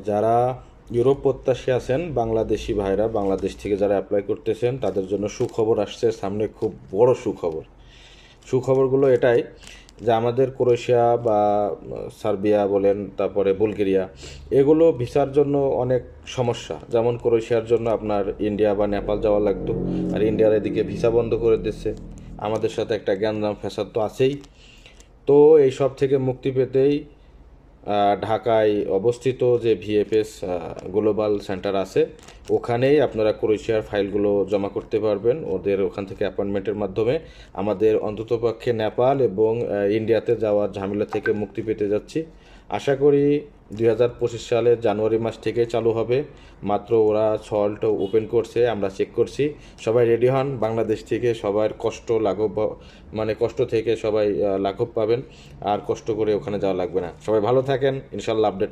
যারা ইউরোপ প্রত্যাশী আছেন বাংলাদেশি ভাইরা, বাংলাদেশ থেকে যারা অ্যাপ্লাই করতেছেন তাদের জন্য সুখবর আসছে সামনে, খুব বড় সুখবর। সুখবরগুলো এটাই যে আমাদের ক্রোয়েশিয়া বা সার্বিয়া বলেন, তারপরে বুলগেরিয়া, এগুলো ভিসার জন্য অনেক সমস্যা। যেমন ক্রোয়েশিয়ার জন্য আপনার ইন্ডিয়া বা নেপাল যাওয়া লাগতো, আর ইন্ডিয়ার এদিকে ভিসা বন্ধ করে দিচ্ছে। আমাদের সাথে একটা গ্যাঞ্জাম ফ্যাসাদ তো আছেই। তো এই সব থেকে মুক্তি পেতেই ঢাকায় অবস্থিত যে ভিএফএস গ্লোবাল সেন্টার আছে, ওখানেই আপনারা ক্রোয়েশিয়ার ফাইলগুলো জমা করতে পারবেন। ওদের ওখান থেকে অ্যাপয়েন্টমেন্টের মাধ্যমে আমাদের অন্ততপক্ষে নেপাল এবং ইন্ডিয়াতে যাওয়ার ঝামেলা থেকে মুক্তি পেতে যাচ্ছি। আশা করি 2025 সালের জানুয়ারি মাস থেকে চালু হবে। মাত্র ওরা সল্ট ওপেন করছে, আমরা চেক করছি। সবাই রেডি হন, বাংলাদেশ থেকে সবার কষ্ট লাঘব, মানে কষ্ট থেকে সবাই লাঘব পাবেন, আর কষ্ট করে ওখানে যাওয়া লাগবে না। সবাই ভালো থাকেন, ইনশাল্লাহ আপডেট